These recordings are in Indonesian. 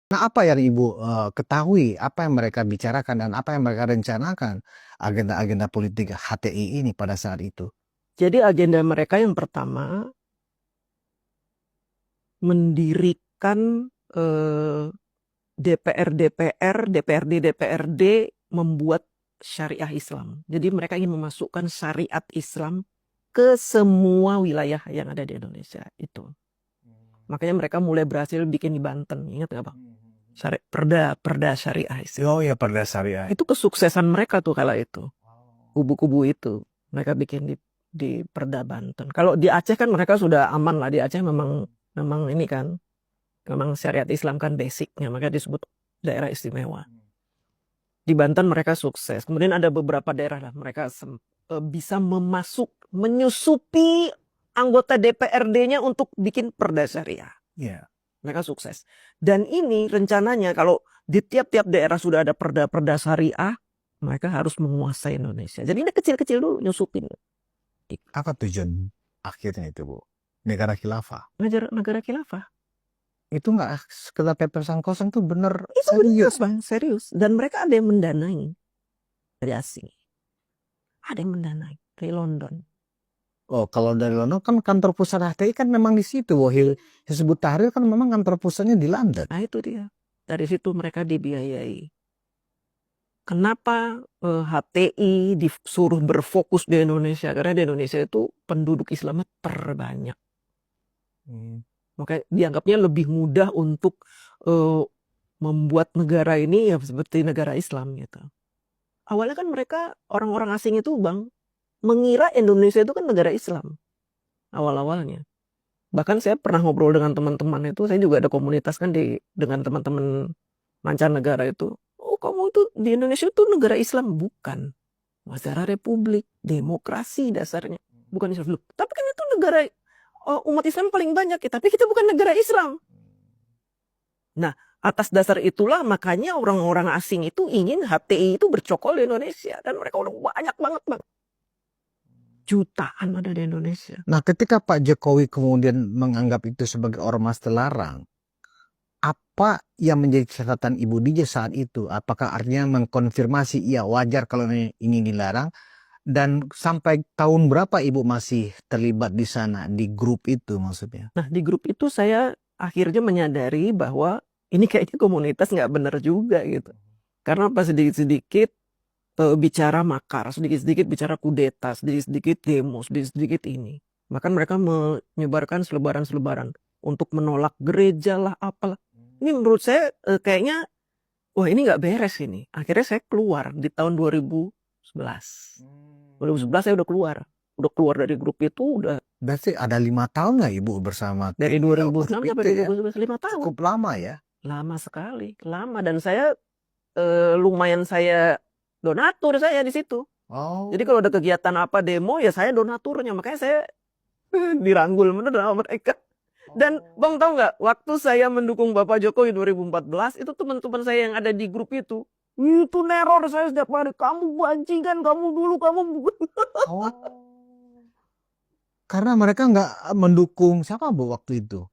Nah, apa yang Ibu ketahui, apa yang mereka bicarakan dan apa yang mereka rencanakan agenda-agenda politik HTI ini pada saat itu? Jadi agenda mereka yang pertama mendirikan DPR-DPR, DPRD-DPRD membuat syariah Islam. Jadi mereka ingin memasukkan syariat Islam ke semua wilayah yang ada di Indonesia itu. Makanya mereka mulai berhasil bikin di Banten, ingat nggak Bang? Perda syariah Islam. Oh ya, Perda Syariah. Itu kesuksesan mereka tuh kala itu. Kubu-kubu itu mereka bikin di Perda Banten. Kalau di Aceh kan mereka sudah aman lah. Di Aceh memang ini kan, memang syariat Islam kan basicnya, maka disebut daerah istimewa. Di Banten mereka sukses. Kemudian ada beberapa daerah lah mereka bisa menyusupi anggota DPRD-nya untuk bikin perda syariah. Yeah. Mereka sukses. Dan ini rencananya kalau di tiap-tiap daerah sudah ada perda-perda syariah, mereka harus menguasai Indonesia. Jadi ini kecil-kecil dulu nyusupin. Apa tujuan akhirnya itu, Bu? Negara khilafah. Negara khilafah. Itu nggak sekedar pepesan kosong, tuh bener Itu serius. benar, Bang, serius. Dan mereka ada yang mendanai dari asing. Ada yang mendanai dari London. Oh, kalau dari London kan kantor pusat HTI kan memang di situ. Hizbut Tahrir kan memang kantor pusatnya di London. Nah itu dia. Dari situ mereka dibiayai. Kenapa HTI disuruh berfokus di Indonesia? Karena di Indonesia itu penduduk Islamnya terbanyak. Makanya dianggapnya lebih mudah untuk membuat negara ini ya seperti negara Islam gitu. Awalnya kan mereka orang-orang asing itu Bang mengira Indonesia itu kan negara Islam awal-awalnya. Bahkan saya pernah ngobrol dengan teman-teman itu, saya juga ada komunitas kan dengan teman-teman mancanegara itu. Oh kamu itu di Indonesia itu negara Islam bukan, negara republik, demokrasi dasarnya, bukan Islam. Tapi kan itu negara umat Islam paling banyak, tapi kita bukan negara Islam. Nah, atas dasar itulah makanya orang-orang asing itu ingin HTI itu bercokol di Indonesia. Dan mereka udah banyak banget, Bang. Jutaan ada di Indonesia. Nah, ketika Pak Jokowi kemudian menganggap itu sebagai ormas terlarang, apa yang menjadi catatan Ibu Dija saat itu? Apakah artinya mengkonfirmasi, iya wajar kalau ini dilarang? Dan sampai tahun berapa Ibu masih terlibat di sana, di grup itu maksudnya? Nah, di grup itu saya akhirnya menyadari bahwa ini kayaknya komunitas nggak benar juga gitu. Karena pas sedikit-sedikit bicara makar, sedikit-sedikit bicara kudeta, sedikit-sedikit demo, sedikit-sedikit ini. Bahkan mereka menyebarkan selebaran-selebaran untuk menolak gereja lah, apalah. Ini menurut saya kayaknya, wah ini nggak beres ini. Akhirnya saya keluar di tahun 2011. 2011 saya udah keluar. Udah keluar dari grup itu, udah. Berarti ada 5 tahun nggak Ibu bersama Dari 2006 sampai itu ya? 2011, 5 tahun. Cukup lama ya? Lama sekali, lama. Dan saya lumayan saya donatur saya di situ. Oh. Jadi kalau ada kegiatan apa demo ya saya donaturnya. Makanya saya dirangkul bener sama mereka. Dan Bang tahu nggak, waktu saya mendukung Bapak Jokowi 2014 itu teman-teman saya yang ada di grup itu neror saya setiap hari. Kamu bajingan, kamu dulu, kamu. Oh. Karena mereka nggak mendukung siapa Bu waktu itu?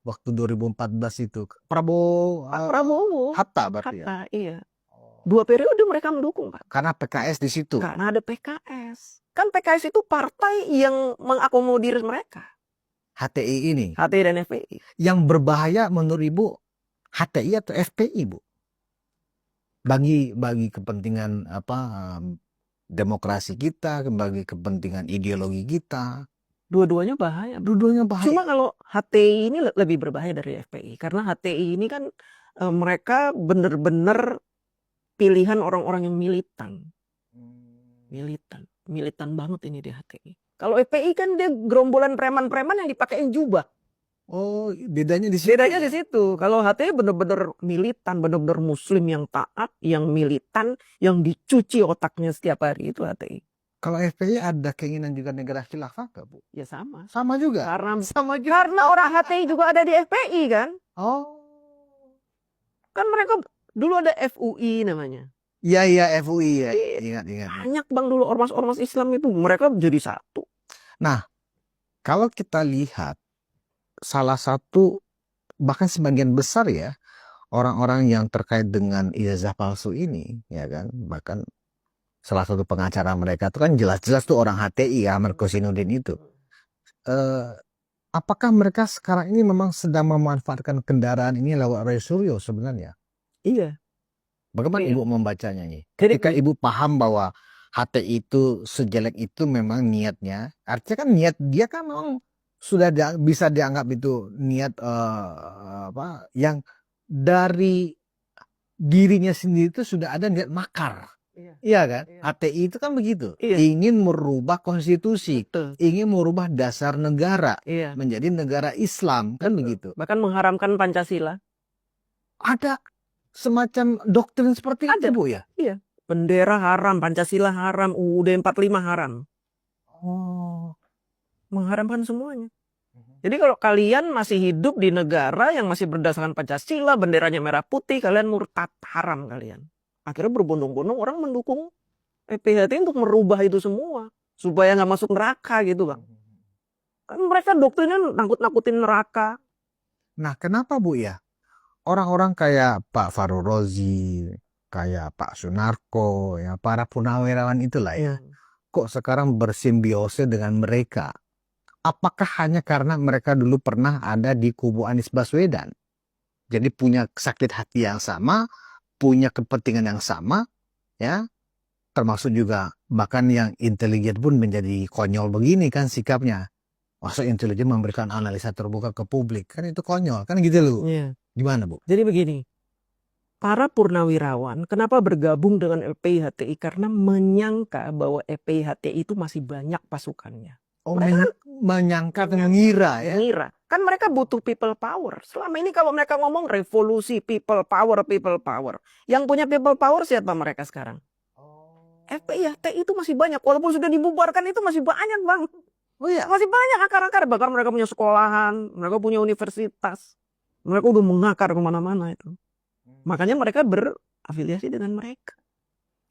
Waktu 2014 itu. Prabowo. Pak Prabowo. Hatta berarti ya? Hatta, iya. 2 periode mereka mendukung, Pak. Karena PKS di situ. Karena ada PKS. Kan PKS itu partai yang mengakomodir mereka. HTI ini. HTI dan FPI. Yang berbahaya menurut Ibu HTI atau FPI, Bu? Bagi kepentingan demokrasi kita, bagi kepentingan ideologi kita. Dua-duanya bahaya. Dua-duanya bahaya. Cuma kalau HTI ini lebih berbahaya dari FPI. Karena HTI ini kan mereka benar-benar pilihan orang-orang yang militan. Militan banget ini di HTI. Kalau FPI kan dia gerombolan preman-preman yang dipakein jubah. Oh, bedanya di situ. Bedanya di situ. Kalau HTI benar-benar militan, benar-benar muslim yang taat, yang militan, yang dicuci otaknya setiap hari, itu HTI. Kalau FPI ada keinginan juga negara khilafah gak, Bu? Ya sama. Sama juga? Karena orang HTI juga ada di FPI kan. Oh. Kan mereka dulu ada FUI namanya. Iya FUI ya. Ingat. Banyak Bang dulu ormas-ormas Islam itu. Mereka jadi satu. Nah, kalau kita lihat salah satu bahkan sebagian besar ya orang-orang yang terkait dengan ijazah palsu ini, ya kan, bahkan salah satu pengacara mereka itu kan jelas-jelas tuh orang HTI ya, Markusinudin itu. Apakah mereka sekarang ini memang sedang memanfaatkan kendaraan ini lewat Roy Suryo sebenarnya? Iya. Bagaimana Iya. ibu membacanya nih? Jadi Ketika ibu paham bahwa HTI itu sejelek itu memang niatnya, artinya kan niat dia kan memang sudah bisa dianggap itu niat apa yang dari dirinya sendiri itu sudah ada niat makar. Iya. Iya kan? Iya. HTI itu kan begitu. Iya. Ingin merubah konstitusi, Betul. ingin merubah dasar negara Iya. menjadi negara Islam, kan begitu. Bahkan mengharamkan Pancasila. Ada semacam doktrin seperti itu, Ada. Bu ya? Iya. Bendera haram, Pancasila haram, UUD 45 haram. Oh. Mengharamkan semuanya. Jadi kalau kalian masih hidup di negara yang masih berdasarkan Pancasila, benderanya merah putih, kalian murtad, haram kalian. Akhirnya berbondong-bondong orang mendukung EPHT untuk merubah itu semua. Supaya nggak masuk neraka gitu, Bang. Kan mereka doktrinnya nakut-nakutin neraka. Nah, kenapa Bu ya? Orang-orang kayak Pak Farul Rozi, kayak Pak Sunarko, ya para purnawirawan itulah ya, kok sekarang bersimbiose dengan mereka? Apakah hanya karena mereka dulu pernah ada di kubu Anies Baswedan? Jadi punya sakit hati yang sama, punya kepentingan yang sama, ya, termasuk juga bahkan yang intelijen pun menjadi konyol begini kan sikapnya. Masa intelijen memberikan analisa terbuka ke publik, kan itu konyol, kan gitu loh. Iya. Gimana Bu? Jadi begini, para purnawirawan kenapa bergabung dengan EPIHTI? Karena menyangka bahwa EPIHTI itu masih banyak pasukannya. Oh, Mereka menyangka dan mengira ya? mengira. Kan mereka butuh people power. Selama ini kalau mereka ngomong revolusi, people power, people power. Yang punya people power siapa mereka sekarang? FPIHT itu masih banyak. Walaupun sudah dibubarkan itu masih banyak, Bang. Oh iya. Masih banyak akar-akar. Bahkan mereka punya sekolahan, mereka punya universitas. Mereka udah mengakar kemana-mana itu. Makanya mereka berafiliasi dengan mereka.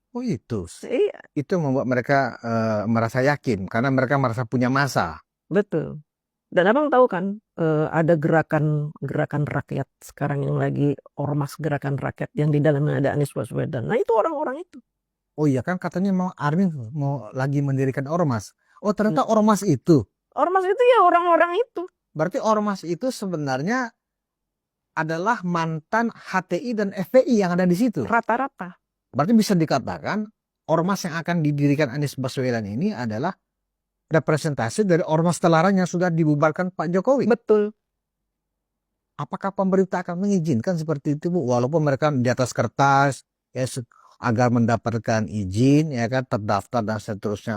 Oh itu. Iya. Itu membuat mereka merasa yakin karena mereka merasa punya masa. Betul. Dan abang tahu kan ada gerakan rakyat sekarang yang lagi ormas gerakan rakyat yang di dalamnya ada Anies Baswedan. Nah itu orang-orang itu. Oh iya kan katanya mau Armin mau lagi mendirikan ormas. Oh ternyata ormas itu. Ormas itu ya orang-orang itu. Berarti ormas itu sebenarnya adalah mantan HTI dan FPI yang ada di situ. Rata-rata. Berarti bisa dikatakan ormas yang akan didirikan Anies Baswedan ini adalah representasi dari ormas terlarang yang sudah dibubarkan Pak Jokowi. Betul. Apakah pemerintah akan mengizinkan seperti itu, Bu? Walaupun mereka di atas kertas ya agar mendapatkan izin ya kan terdaftar dan seterusnya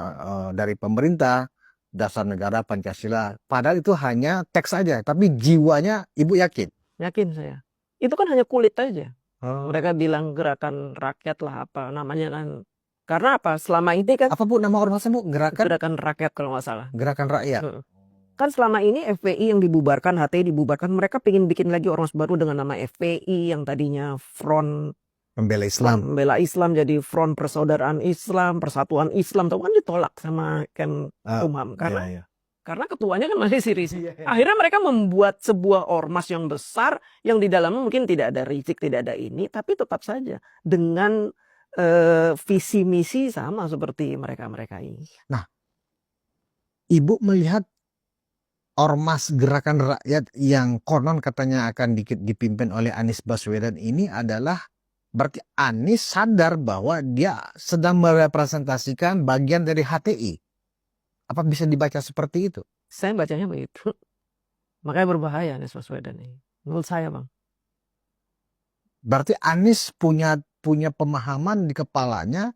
dari pemerintah, dasar negara Pancasila. Padahal itu hanya teks saja, tapi jiwanya Ibu yakin? Yakin saya. Itu kan hanya kulit aja. Oh. Mereka bilang gerakan rakyat lah apa namanya kan. Karena apa? Selama ini kan apa Bu nama ormasnya Bu? Gerakan rakyat kalau nggak salah. Gerakan rakyat. Kan selama ini FPI yang dibubarkan, HTI dibubarkan, mereka pengen bikin lagi ormas baru dengan nama FPI yang tadinya Front Pembela Islam. Pembela Islam jadi Front Persaudaraan Islam, Persatuan Islam, tahu kan ditolak sama Kemkumham karena ketuanya kan masih si Rizik. Akhirnya mereka membuat sebuah ormas yang besar yang di dalamnya mungkin tidak ada Rizik, tidak ada ini, tapi tetap saja dengan visi misi sama seperti mereka-mereka ini. Nah, Ibu melihat ormas gerakan rakyat yang konon katanya akan dipimpin oleh Anies Baswedan ini adalah berarti Anies sadar bahwa dia sedang merepresentasikan bagian dari HTI. Apa bisa dibaca seperti itu? Saya bacanya begitu. Makanya berbahaya Anies Baswedan ini. Menurut saya, Bang. Berarti Anies punya pemahaman di kepalanya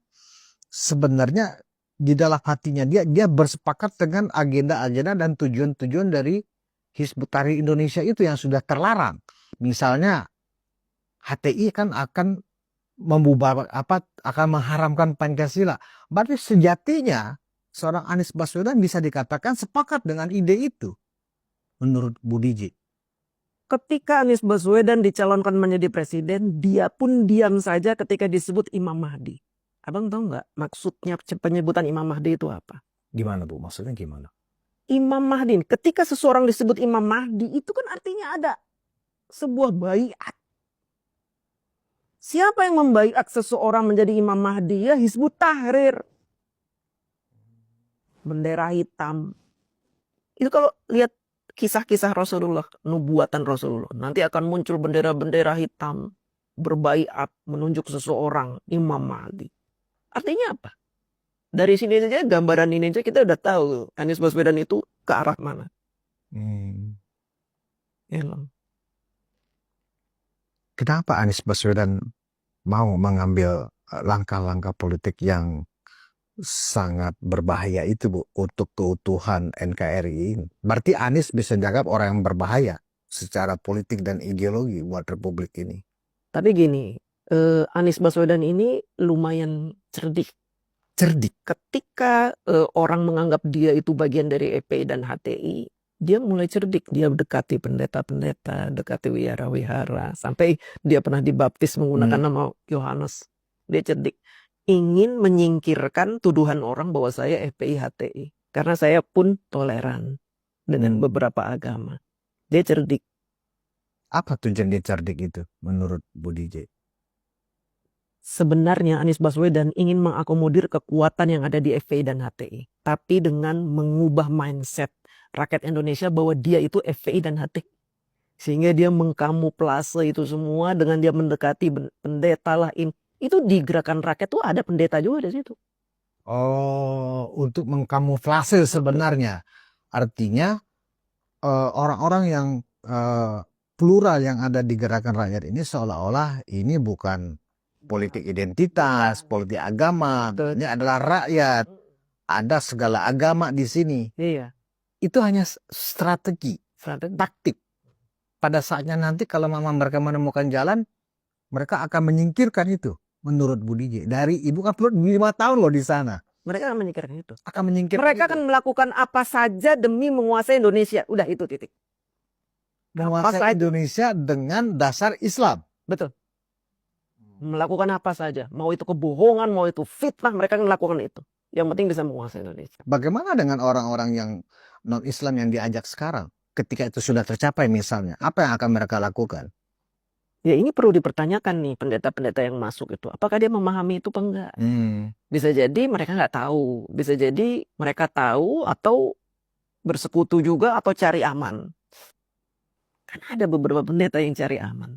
sebenarnya di dalam hatinya dia bersepakat dengan agenda-agenda dan tujuan-tujuan dari Hizbut Tahrir Indonesia itu yang sudah terlarang. Misalnya HTI kan akan akan mengharamkan Pancasila. Berarti sejatinya seorang Anies Baswedan bisa dikatakan sepakat dengan ide itu. Menurut Bu Diji. Ketika Anies Baswedan dicalonkan menjadi presiden, dia pun diam saja ketika disebut Imam Mahdi. Abang tahu nggak maksudnya penyebutan Imam Mahdi itu apa? Gimana Bu? Maksudnya gimana? Imam Mahdi, ketika seseorang disebut Imam Mahdi, itu kan artinya ada sebuah baiat. Siapa yang membaiat seseorang menjadi Imam Mahdi? Ya Hizbut Tahrir. Bendera hitam. Itu kalau lihat kisah-kisah Rasulullah, nubuatan Rasulullah, nanti akan muncul bendera-bendera hitam berbaiat menunjuk seseorang Imam Mahdi. Artinya apa? Dari sini saja gambaran ini aja kita udah tahu Anies Baswedan itu ke arah mana. Ya, Bang. Kenapa Anies Baswedan mau mengambil langkah-langkah politik yang sangat berbahaya itu, Bu, untuk keutuhan NKRI? Berarti Anies bisa dianggap orang yang berbahaya secara politik dan ideologi buat Republik ini. Tapi gini, Anies Baswedan ini lumayan cerdik. Ketika orang menganggap dia itu bagian dari EPI dan HTI, dia mulai cerdik. Dia dekati pendeta-pendeta, dekati wihara-wihara, sampai dia pernah dibaptis menggunakan nama Yohanes. Dia cerdik. Ingin menyingkirkan tuduhan orang bahwa saya EPI HTI. Karena saya pun toleran dengan beberapa agama. Dia cerdik. Apa tujuan dia cerdik itu menurut Bu DJ? Sebenarnya Anies Baswedan ingin mengakomodir kekuatan yang ada di FPI dan HTI. Tapi dengan mengubah mindset rakyat Indonesia bahwa dia itu FPI dan HTI. Sehingga dia mengkamuflase itu semua dengan dia mendekati pendeta lah. Itu di gerakan rakyat tuh ada pendeta juga di situ. Oh, untuk mengkamuflase sebenarnya. Artinya orang-orang yang plural yang ada di gerakan rakyat ini seolah-olah ini bukan politik identitas, politik agama. Ini adalah rakyat. Ada segala agama di sini. Iya. Itu hanya strategi, taktik. Pada saatnya nanti kalau mereka menemukan jalan, mereka akan menyingkirkan itu. Menurut Bu DJ, dari ibu kan 5 tahun loh di sana. Mereka akan menyingkirkan itu. Mereka akan melakukan apa saja demi menguasai Indonesia. Udah itu titik. Menguasai Indonesia dengan dasar Islam. Betul. Melakukan apa saja. Mau itu kebohongan, mau itu fitnah, mereka akan melakukan itu. Yang penting bisa menguasai Indonesia. Bagaimana dengan orang-orang yang non-Islam yang diajak sekarang? Ketika itu sudah tercapai misalnya, apa yang akan mereka lakukan? Ya ini perlu dipertanyakan nih pendeta-pendeta yang masuk itu. Apakah dia memahami itu apa enggak? Bisa jadi mereka nggak tahu. Bisa jadi mereka tahu atau bersekutu juga atau cari aman. Karena ada beberapa pendeta yang cari aman.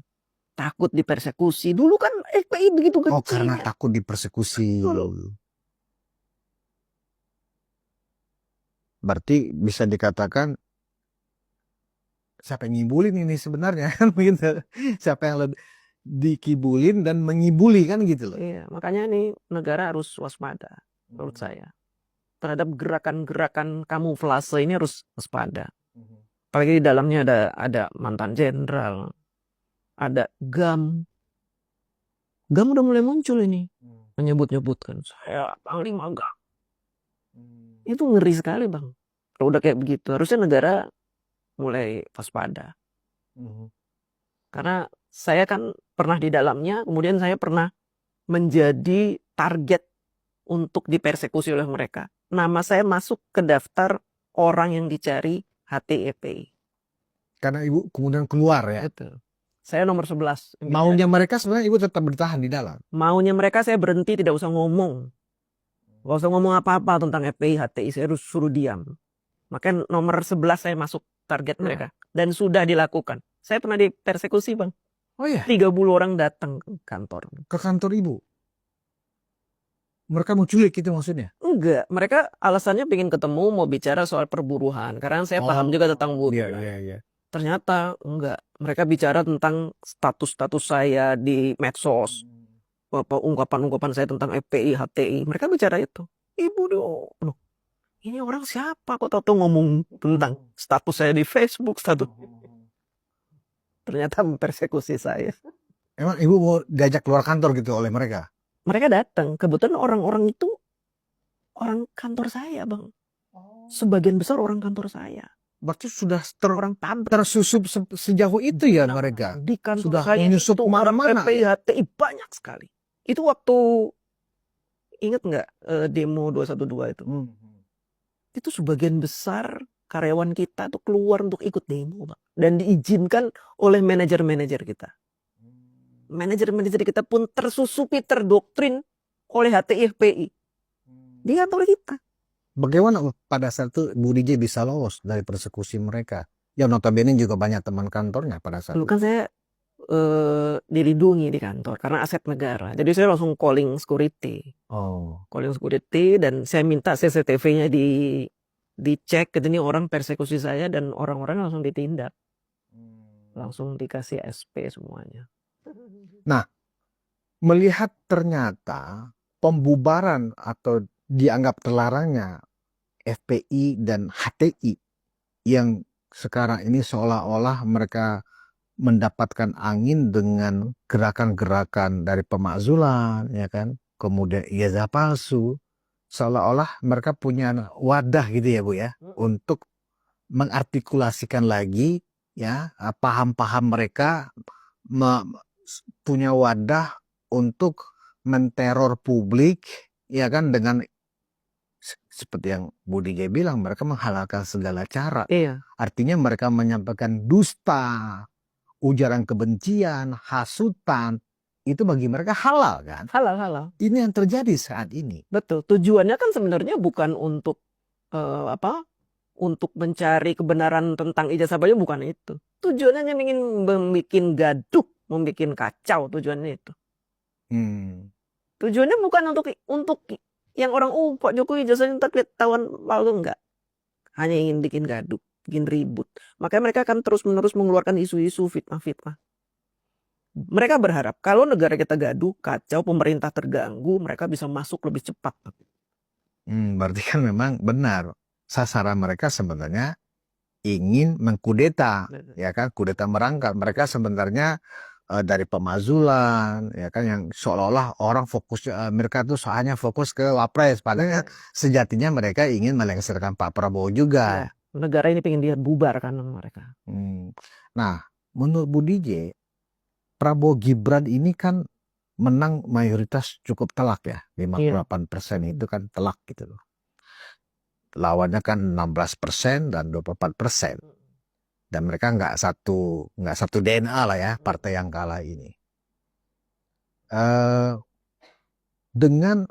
Takut dipersekusi. Dulu kan FPI begitu kecil. Oh, karena takut dipersekusi. Berarti bisa dikatakan siapa yang ngibulin ini sebenarnya kan begitu. Siapa yang lebih dikibulin dan mengibuli kan gitu loh. Iya, makanya nih negara harus waspada menurut saya. Terhadap gerakan-gerakan kamuflase ini harus waspada. Apalagi di dalamnya ada mantan jenderal, ada GAM. GAM udah mulai muncul ini. Menyebut-nyebutkan saya panglima GAM. Itu ngeri sekali, Bang. Kalau udah kayak begitu, harusnya negara mulai waspada. Karena saya kan pernah di dalamnya, kemudian saya pernah menjadi target untuk dipersekusi oleh mereka. Nama saya masuk ke daftar orang yang dicari HTEPI. Karena ibu kemudian keluar ya. Betul. Saya nomor 11. Maunya mereka sebenarnya ibu tetap bertahan di dalam. Maunya mereka saya berhenti, tidak usah ngomong. Gak usah ngomong apa-apa tentang FPI, HTI, saya harus suruh diam. Makanya nomor 11 saya masuk target mereka. Dan sudah dilakukan. Saya pernah dipersekusi, Bang. Oh iya? 30 orang datang ke kantor. Ke kantor ibu? Mereka mau culik gitu maksudnya? Enggak, mereka alasannya pengen ketemu, mau bicara soal perburuhan. Karena saya paham juga tentang buruh. Iya. Ternyata enggak. Mereka bicara tentang status-status saya di medsos. Ungkapan-ungkapan saya tentang FPI, HTI. Mereka bicara itu. Ibu dong. Ini orang siapa kok tahu ngomong tentang status saya di Facebook, status. Ternyata mempersekusi saya. Emang ibu mau diajak keluar kantor gitu oleh mereka? Mereka datang. Kebetulan orang-orang itu orang kantor saya, Bang. Sebagian besar orang kantor saya. Berarti sudah Orang pabrik. tersusup sejauh itu ya mereka? Di kantor Sudah saya menyusup itu kemana-mana. FPI, HTI banyak sekali. Itu waktu, ingat nggak demo 212 itu? Itu sebagian besar karyawan kita tuh keluar untuk ikut demo, Bang. Dan diizinkan oleh manajer-manajer kita. Manajer-manajer kita pun tersusupi, terdoktrin oleh HTI FPI. Di kantor kita. Bagaimana pada saat itu Bu DJ bisa lolos dari persekusi mereka? Yang notabene juga banyak teman kantornya pada saat Dulu itu. kan saya dilindungi di kantor karena aset negara. Jadi saya langsung calling security. Oh. Calling security dan saya minta CCTV-nya dicek. Ini orang persekusi saya dan orang-orang langsung ditindak. Langsung dikasih SP semuanya. Nah, melihat ternyata pembubaran atau dianggap terlarangnya FPI dan HTI yang sekarang ini seolah-olah mereka mendapatkan angin dengan gerakan-gerakan dari pemakzulan, ya kan, kemudian ijazah palsu, seolah-olah mereka punya wadah gitu ya Bu ya, untuk mengartikulasikan lagi ya paham-paham mereka, punya wadah untuk menteror publik, ya kan, dengan seperti yang Bu DJ bilang, mereka menghalalkan segala cara. Iya. Artinya mereka menyampaikan dusta, ujaran kebencian, hasutan, itu bagi mereka halal kan? Halal. Ini yang terjadi saat ini. Betul. Tujuannya kan sebenarnya bukan untuk untuk mencari kebenaran tentang ijazah palsu, bukan itu. Tujuannya hanya ingin membuat gaduh, membuat kacau, tujuannya itu. Tujuannya bukan untuk yang orang Pak Jokowi ijazahnya tak ketahuan palsu, enggak. Hanya ingin bikin gaduh, bikin ribut. Makanya mereka akan terus-menerus mengeluarkan isu-isu fitnah-fitnah. Mereka berharap kalau negara kita gaduh, kacau, pemerintah terganggu, mereka bisa masuk lebih cepat. Berarti kan memang benar sasaran mereka sebenarnya ingin mengkudeta, ya kan, kudeta merangkap. Mereka sebenarnya dari pemazulan, ya kan, yang seolah-olah orang fokus, mereka tuh hanya fokus ke Wapres, padahal sejatinya mereka ingin melengsarkan Pak Prabowo juga. Negara ini pengen dia bubar kan mereka. Nah, menurut Bu DJ, Prabowo Gibran ini kan menang mayoritas cukup telak ya, 58% itu kan telak gitu loh. Lawannya kan 16% dan 24%. Dan mereka nggak satu DNA lah ya, partai yang kalah ini. Dengan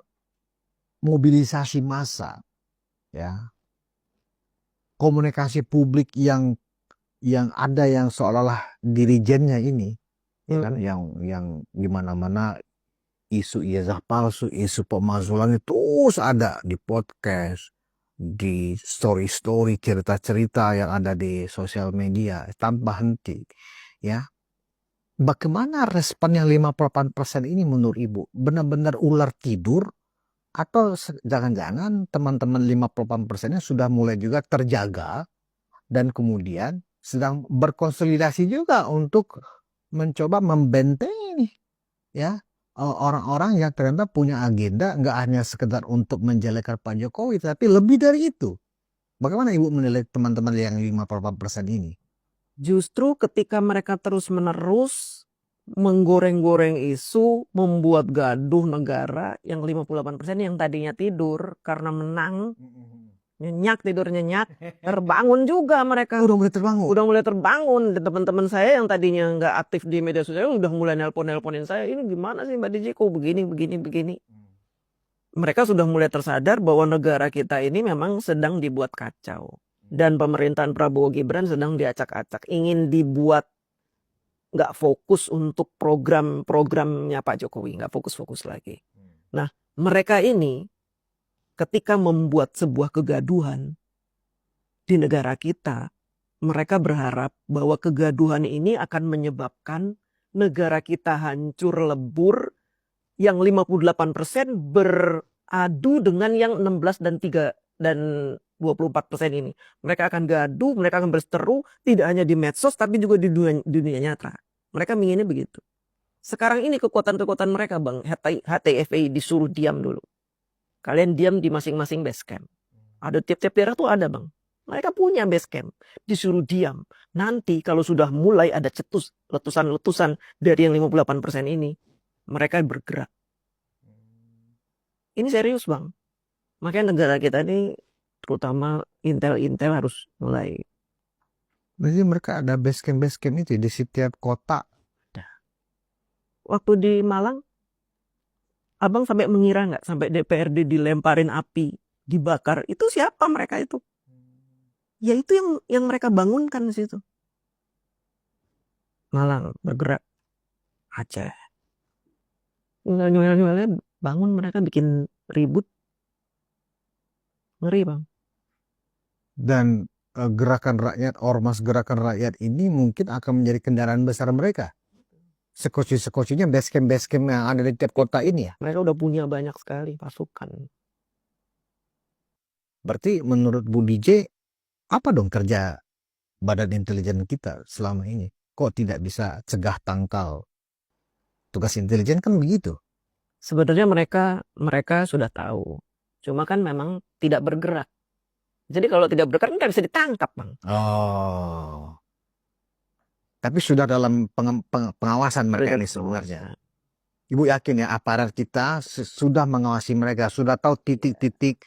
mobilisasi massa, ya, komunikasi publik yang ada yang seolah-olah dirijennya ini, ya kan, yang gimana-mana isu ijazah palsu, isu pemakzulan itu terus ada di podcast, di story-story, cerita-cerita yang ada di sosial media tanpa henti, ya. Bagaimana respon yang 58% ini menurut Ibu? Benar-benar ular tidur atau jangan-jangan teman-teman 58%-nya sudah mulai juga terjaga dan kemudian sedang berkonsolidasi juga untuk mencoba membentengi ya orang-orang yang ternyata punya agenda nggak hanya sekedar untuk menjelekkan Pak Jokowi, tapi lebih dari itu. Bagaimana Ibu menilai teman-teman yang 58% ini? Justru ketika mereka terus-menerus menggoreng-goreng isu, membuat gaduh negara, yang 58% yang tadinya tidur karena menang, nyenyak, tidur nyenyak, terbangun juga mereka. Udah mulai terbangun. Dan teman-teman saya yang tadinya nggak aktif di media sosial udah mulai nelpon-nelponin saya, ini gimana sih Mbak DJ, kok begini. Mereka sudah mulai tersadar bahwa negara kita ini memang sedang dibuat kacau. Dan pemerintahan Prabowo Gibran sedang diacak-acak. Ingin dibuat nggak fokus untuk program-programnya Pak Jokowi. Nggak fokus-fokus lagi. Nah, mereka ini ketika membuat sebuah kegaduhan di negara kita, mereka berharap bahwa kegaduhan ini akan menyebabkan negara kita hancur lebur, yang 58% beradu dengan yang 16 dan 24% ini. Mereka akan gaduh, mereka akan berseteru, tidak hanya di medsos tapi juga di dunia nyata. Mereka menginginnya begitu. Sekarang ini kekuatan-kekuatan mereka, Bang, HTFI disuruh diam dulu. Kalian diam di masing-masing base camp. Ada tiap-tiap daerah tuh ada, Bang. Mereka punya base camp, disuruh diam. Nanti kalau sudah mulai ada letusan-letusan dari yang 58% ini, mereka bergerak. Ini serius, Bang. Makanya negara kita ini, terutama intel harus mulai. Jadi mereka ada base camp itu di setiap kota. waktu di Malang, abang sampai mengira nggak sampai DPRD dilemparin api, dibakar, itu siapa mereka itu? Ya itu yang mereka bangunkan di situ. Malang bergerak, Aceh, nyuel-nyuelnya bangun, mereka bikin ribut, ngeri bang. Dan gerakan rakyat, ormas gerakan rakyat ini mungkin akan menjadi kendaraan besar mereka. Sekoci-sekocinya base camp yang ada di tiap kota ini ya. Mereka udah punya banyak sekali pasukan. Berarti menurut Bu DJ, apa dong kerja badan intelijen kita selama ini? Kok tidak bisa cegah tangkal? Tugas intelijen kan begitu. Sebenarnya mereka sudah tahu, cuma kan memang tidak bergerak. Jadi kalau tidak bergerak nggak bisa ditangkap bang. Oh. Tapi sudah dalam pengawasan mereka ini sebenarnya. Ibu yakin ya aparat kita sudah mengawasi mereka, sudah tahu titik-titik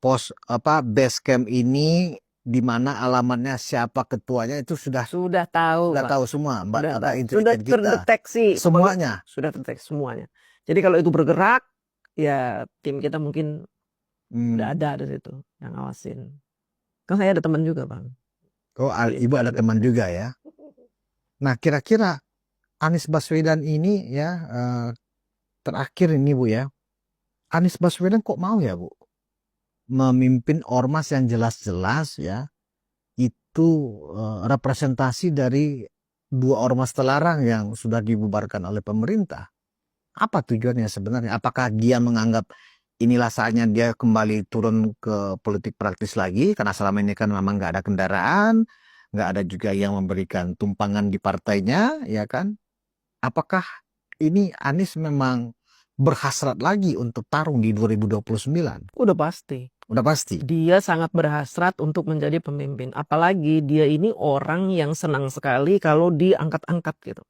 pos base camp ini di mana alamatnya, siapa ketuanya, itu sudah tahu, sudah Pak. tahu semua, Sudah intelijen kita. terdeteksi Semuanya. Sudah terdeteksi semuanya. Jadi kalau itu bergerak, ya tim kita mungkin udah ada di situ yang ngawasin. Kan saya ada teman juga bang. Oh, ibu ada teman juga ya. Nah, kira-kira Anies Baswedan ini ya, terakhir ini Bu ya, Anies Baswedan kok mau ya Bu memimpin ormas yang jelas-jelas ya itu representasi dari dua ormas terlarang yang sudah dibubarkan oleh pemerintah. Apa tujuannya sebenarnya? Apakah dia menganggap inilah saatnya dia kembali turun ke politik praktis lagi, karena selama ini kan memang nggak ada kendaraan, nggak ada juga yang memberikan tumpangan di partainya, ya kan? Apakah ini Anies memang berhasrat lagi untuk tarung di 2029? Udah pasti. Udah pasti. Dia sangat berhasrat untuk menjadi pemimpin. Apalagi dia ini orang yang senang sekali kalau diangkat-angkat gitu.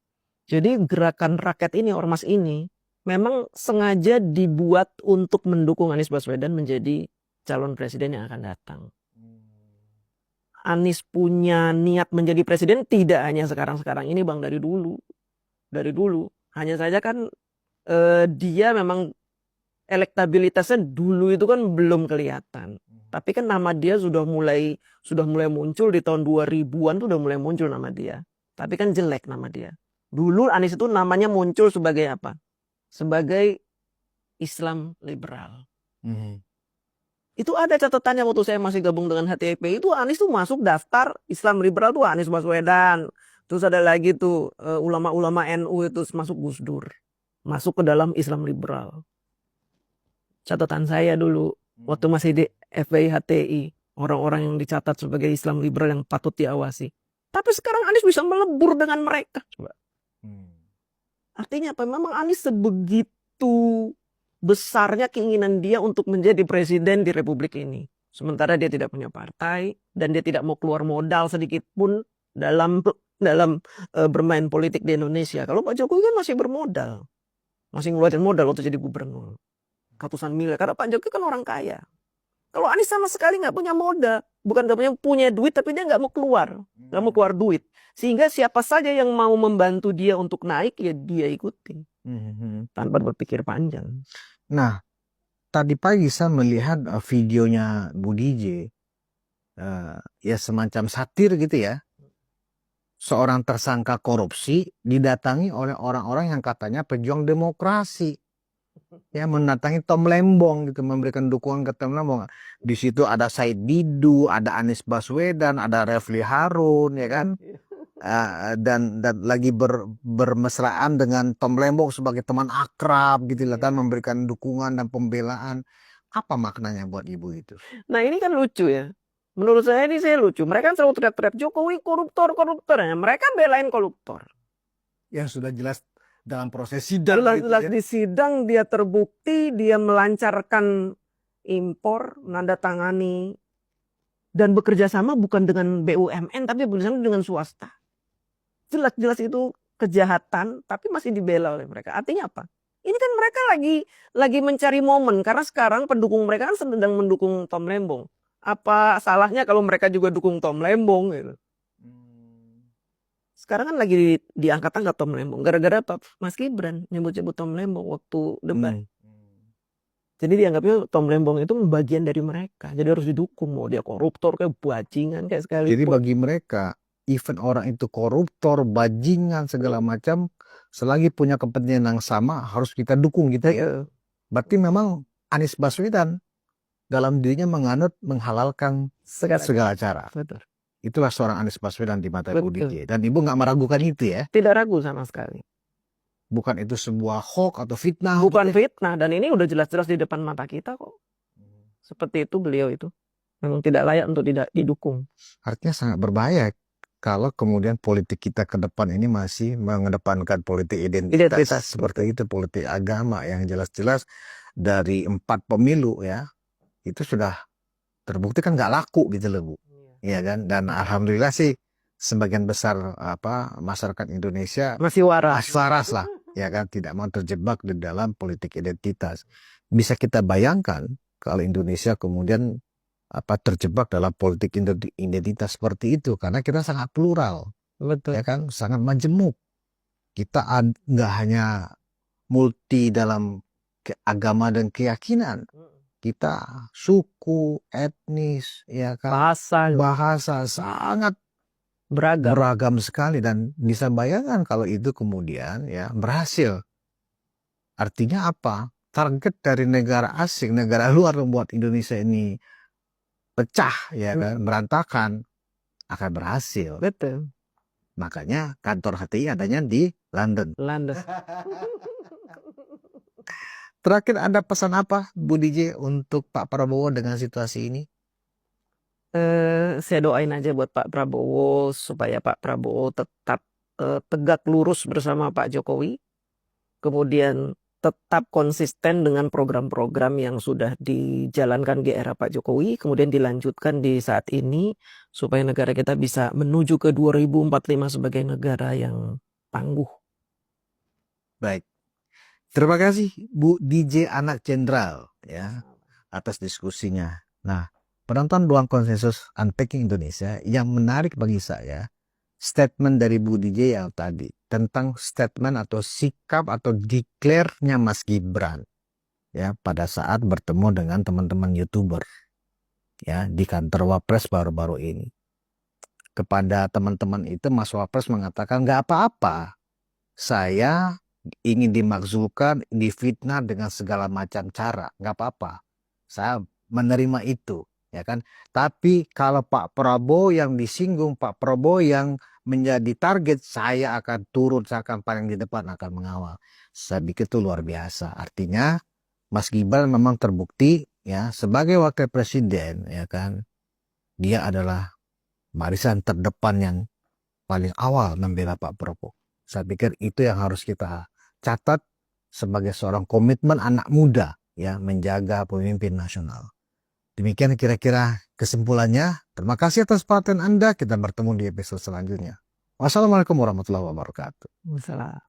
Jadi gerakan rakyat ini, ormas ini, memang sengaja dibuat untuk mendukung Anies Baswedan menjadi calon presiden yang akan datang. Anies punya niat menjadi presiden tidak hanya sekarang-sekarang ini bang, dari dulu. Dari dulu. Hanya saja kan dia memang elektabilitasnya dulu itu kan belum kelihatan. Tapi kan nama dia sudah mulai muncul di tahun 2000-an tuh udah mulai muncul nama dia. Tapi kan jelek nama dia. Dulu Anies itu namanya muncul sebagai apa? Sebagai Islam liberal. Itu ada catatannya waktu saya masih gabung dengan HTIP. Itu Anies tuh masuk daftar Islam liberal tuh Anies Baswedan. Terus ada lagi tuh ulama-ulama NU itu masuk Gus Dur. Masuk ke dalam Islam liberal. Catatan saya dulu waktu masih di FPI HTI, orang-orang yang dicatat sebagai Islam liberal yang patut diawasi. Tapi sekarang Anies bisa melebur dengan mereka. Coba. Artinya apa? Memang Anies sebegitu besarnya keinginan dia untuk menjadi presiden di Republik ini. Sementara dia tidak punya partai dan dia tidak mau keluar modal sedikit pun dalam bermain politik di Indonesia. Kalau Pak Jokowi kan masih bermodal, masih ngeluarin modal waktu jadi gubernur. Ratusan miliar, karena Pak Jokowi kan orang kaya. Kalau Anies sama sekali nggak punya modal, bukan nggak punya duit, tapi dia nggak mau keluar duit. Sehingga siapa saja yang mau membantu dia untuk naik, ya dia ikuti tanpa berpikir panjang. Nah, tadi pagi saya melihat videonya Bu DJ, ya semacam satir gitu ya. Seorang tersangka korupsi didatangi oleh orang-orang yang katanya pejuang demokrasi. Ya, mendatangi Tom Lembong gitu, memberikan dukungan ke Tom Lembong. Di situ ada Said Didu, ada Anies Baswedan, ada Refli Harun, ya kan? Dan lagi bermesraan dengan Tom Lembong sebagai teman akrab gitu lah kan, memberikan dukungan dan pembelaan. Apa maknanya buat ibu itu? Nah ini kan lucu ya. Menurut saya ini lucu. Mereka kan selalu teriak-teriak Jokowi koruptor. Ya, mereka belain koruptor. Yang sudah jelas dalam proses sidang. Jelas di sidang dia terbukti dia melancarkan impor, menandatangani dan bekerja sama bukan dengan BUMN tapi bekerja sama dengan swasta. Jelas-jelas itu kejahatan tapi masih dibela oleh mereka. Artinya apa? Ini kan mereka lagi mencari momen karena sekarang pendukung mereka kan sedang mendukung Tom Lembong. Apa salahnya kalau mereka juga dukung Tom Lembong gitu. Sekarang kan lagi diangkat-angkat Tom Lembong gara-gara Mas Gibran nyebut-nyebut Tom Lembong waktu debat. Jadi dianggapnya Tom Lembong itu bagian dari mereka. Jadi harus didukung. Mau dia koruptor kayak bajingan kayak Jadi sekalipun. bagi mereka, even orang itu koruptor, bajingan segala macam, selagi punya kepentingan yang sama harus kita dukung gitu. Iya, Berarti memang Anies Baswedan dalam dirinya menghalalkan segala cara. betul. Itulah seorang Anies Baswedan di mata Ibu Betul. DJ. Dan Ibu nggak meragukan itu ya. Tidak ragu sama sekali. Bukan itu sebuah hoax atau fitnah. Bukan fitnah, dan ini udah jelas-jelas di depan mata kita kok. Seperti itu beliau itu. Memang tidak layak untuk tidak didukung. Artinya sangat berbahaya kalau kemudian politik kita ke depan ini masih mengedepankan politik identitas. Seperti itu, politik agama yang jelas-jelas dari 4 pemilu ya, itu sudah terbukti kan nggak laku gitu loh Bu. Iya kan? Dan alhamdulillah sih sebagian besar masyarakat Indonesia Masih waras. waras lah, ya kan, tidak mau terjebak di dalam politik identitas. Bisa kita bayangkan kalau Indonesia kemudian terjebak dalam politik identitas seperti itu, karena kita sangat plural, Betul. ya kan, sangat majemuk. Kita nggak hanya multi dalam agama dan keyakinan, kita suku, etnis, ya kan, bahasa sangat beragam sekali, dan bisa bayangkan kalau itu kemudian ya berhasil. Artinya apa? Target dari negara asing, negara luar membuat Indonesia ini pecah, ya kan, berantakan, akan berhasil. Betul. Makanya kantor HTI adanya di London. Terakhir ada pesan apa Bu DJ untuk Pak Prabowo dengan situasi ini? Saya doain aja buat Pak Prabowo supaya Pak Prabowo tetap tegak lurus bersama Pak Jokowi, kemudian tetap konsisten dengan program-program yang sudah dijalankan di era Pak Jokowi, kemudian dilanjutkan di saat ini supaya negara kita bisa menuju ke 2045 sebagai negara yang tangguh. Baik, terima kasih Bu DJ Anak Jenderal ya atas diskusinya. Nah, penonton Ruang Konsensus Unpacking Indonesia, yang menarik bagi saya statement dari Bu DJ yang tadi tentang statement atau sikap atau declare-nya Mas Gibran ya pada saat bertemu dengan teman-teman YouTuber ya di kantor Wapres baru-baru ini. Kepada teman-teman itu Mas Wapres mengatakan nggak apa-apa, saya ingin dimakzulkan, difitnah dengan segala macam cara, nggak apa-apa, saya menerima itu, ya kan. Tapi kalau Pak Prabowo yang disinggung, Pak Prabowo yang menjadi target, saya akan turun, saya akan paling di depan, akan mengawal. Saya pikir itu luar biasa. Artinya Mas Gibran memang terbukti ya sebagai wakil presiden, ya kan, dia adalah barisan terdepan yang paling awal membela Pak Prabowo. Saya pikir itu yang harus kita catat sebagai seorang komitmen anak muda ya menjaga pemimpin nasional. Demikian kira-kira kesimpulannya. Terima kasih atas perhatian Anda. Kita bertemu di episode selanjutnya. Wassalamualaikum warahmatullahi wabarakatuh. Wassalam.